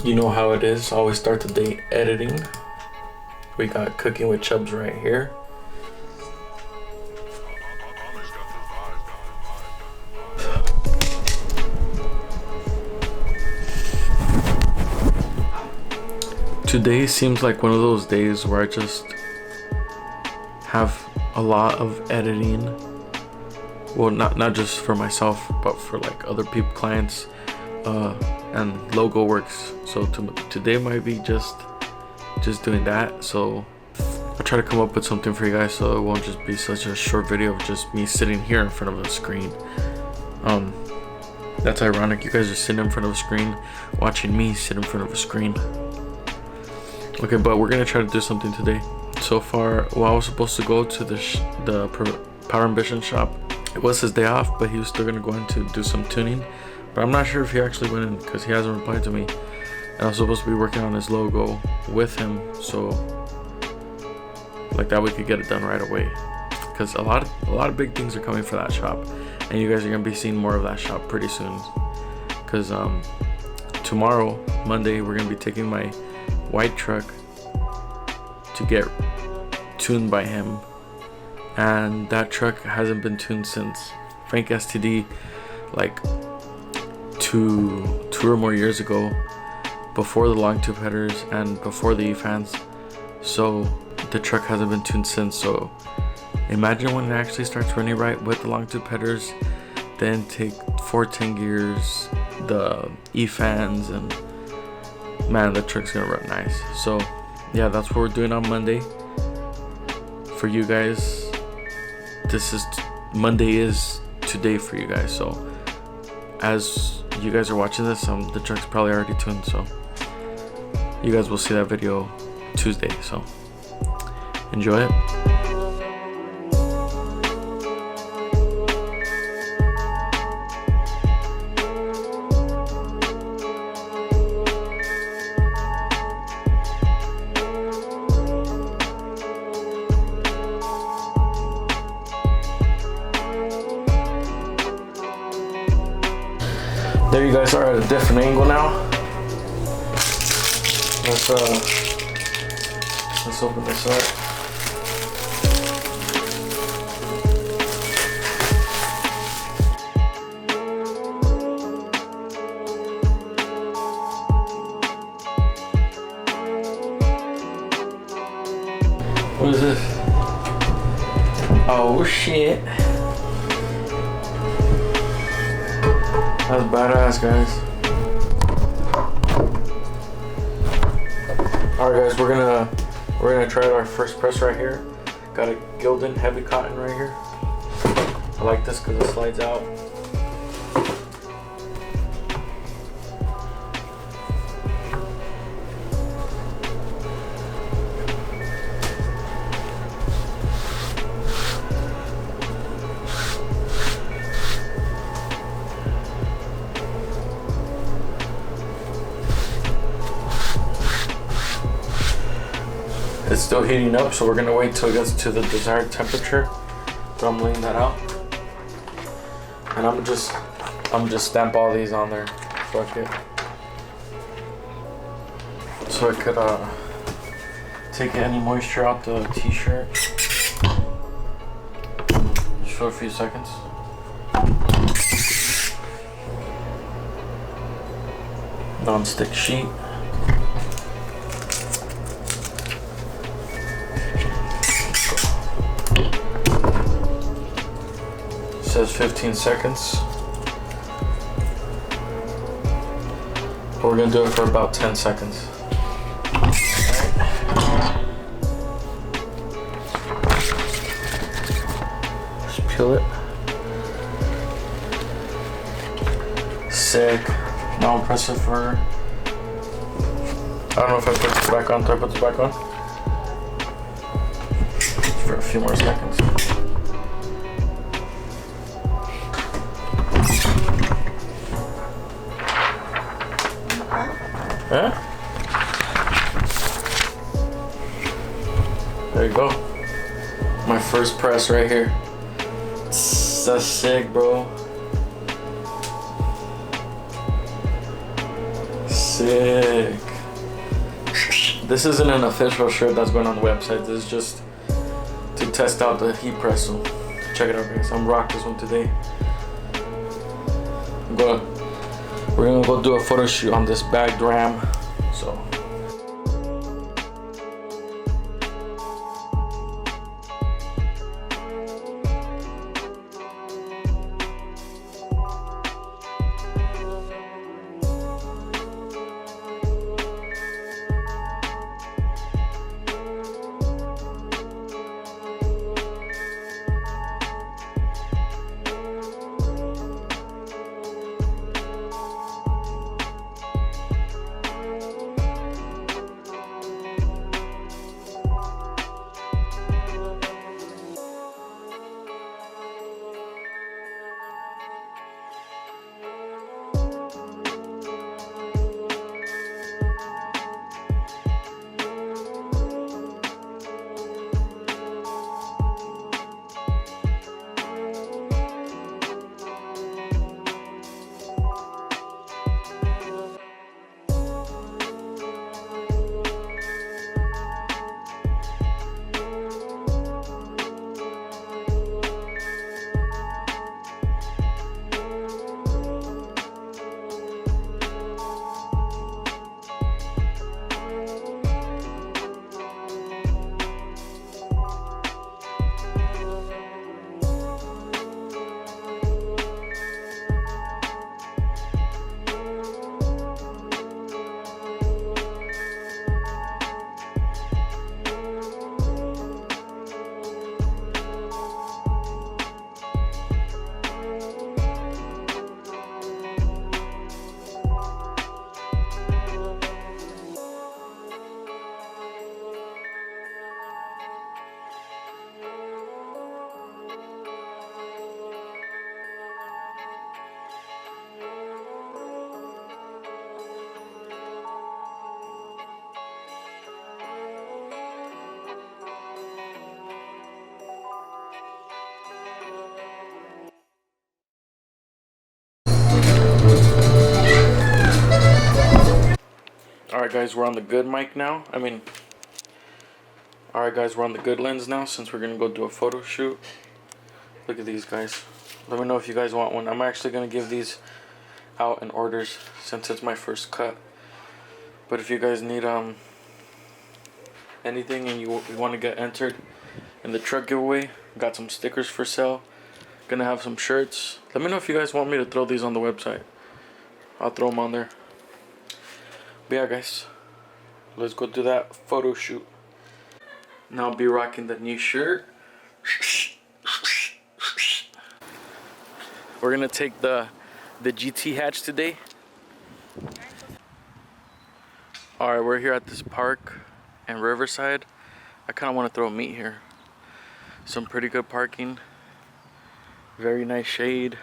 You know how it is, always start the day editing. We got Cooking with Chubbs right here. Today seems like one of those days where I just have a lot of editing. Well, not just for myself, but for like other people, clients, and logo works. So today might be just doing that. So I'll try to come up with something for you guys, so it won't just be such a short video of just me sitting here in front of a screen. That's ironic. You guys are sitting in front of a screen, watching me sit in front of a screen. Okay, but we're gonna try to do something today. So far, well, I was supposed to go to the Power Ambition shop. It was his day off, but he was still gonna go in to do some tuning. But I'm not sure if he actually went in because he hasn't replied to me. And I was supposed to be working on his logo with him, so like that we could get it done right away. Because a lot of big things are coming for that shop, and you guys are gonna be seeing more of that shop pretty soon. Because tomorrow, Monday, we're gonna be taking my white truck to get tuned by him, and that truck hasn't been tuned since Frank STD, like two or more years ago, before the long tube headers and before the E-fans. So the truck hasn't been tuned since. So imagine when it actually starts running right with the long tube headers, then take 410 gears, the E-fans, and man, the truck's gonna run nice. So yeah, that's what we're doing on Monday. For you guys, Monday is today for you guys. So as you guys are watching this, the truck's probably already tuned, so you guys will see that video Tuesday. So enjoy it. There you guys are at a different angle now. Let's open this up. What is this? Oh shit. That's badass, guys. Alright guys, we're gonna try our first press right here. Got a Gildan heavy cotton right here. I like this because it slides out. It's still heating up, so we're gonna wait till it gets to the desired temperature. But I'm laying that out, and I'm just stamp all these on there. Fuck it. So I could take any moisture out the t-shirt. Just for a few seconds. Non-stick sheet. Says 15 seconds. But we're gonna do it for about 10 seconds. Alright. Just peel it. Sick. Now I'll press it for, I don't know if I put this back on. Do I put this back on? For a few more seconds. Huh? There you go. My first press right here. That's sick, bro. Sick. This isn't an official shirt that's going on the website. This is just to test out the heat press. So check it out, guys. I'm rocking this one today. We're gonna go do a photo shoot on this bagged Ram. So. Alright guys, we're on the good mic now. Alright guys, we're on the good lens now since we're going to go do a photo shoot. Look at these guys. Let me know if you guys want one. I'm actually going to give these out in orders since it's my first cut. But if you guys need anything and you want to get entered in the truck giveaway, got some stickers for sale. Gonna have some shirts. Let me know if you guys want me to throw these on the website. I'll throw them on there. But yeah guys, let's go do that photo shoot. Now I'll be rocking the new shirt. We're gonna take the GT hatch today. Alright, we're here at this park in Riverside. I kinda wanna throw meat here. Some pretty good parking. Very nice shade.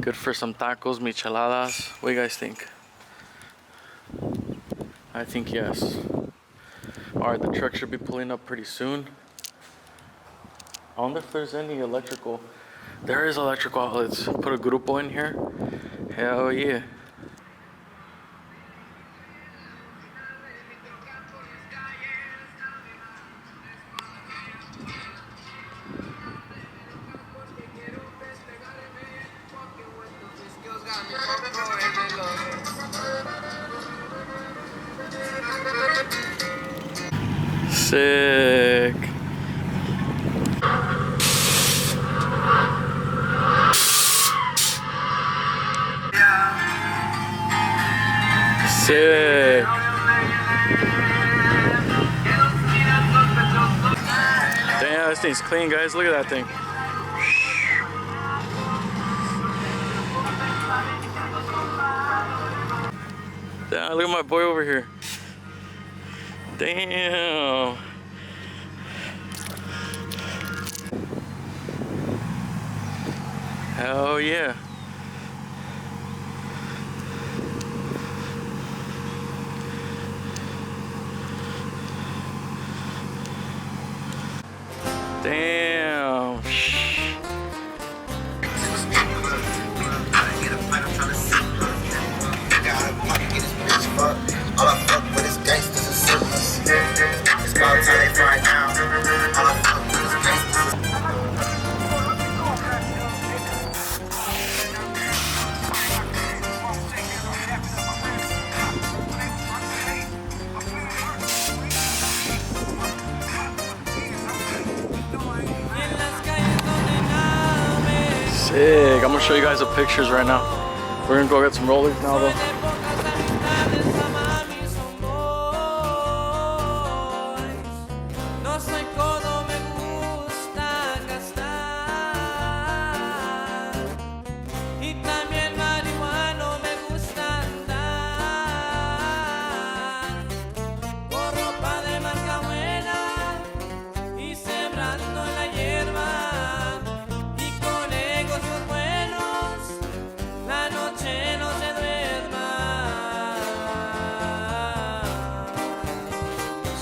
Good for some tacos, micheladas. What do you guys think? I think yes. Alright, the truck should be pulling up pretty soon. I wonder if there's any electrical. There is electrical outlets. Put a grupo in here. Hell yeah. Sick. Sick. Damn, this thing's clean, guys. Look at that thing. Damn, look at my boy over here. Damn. Hell yeah. Damn. I'm gonna show you guys the pictures right now. We're gonna go get some rollers now though.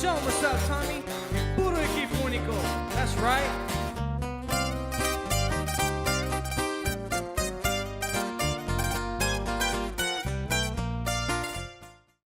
Show 'em what's up, Tommy. Puro Ekipo Uniko. That's right.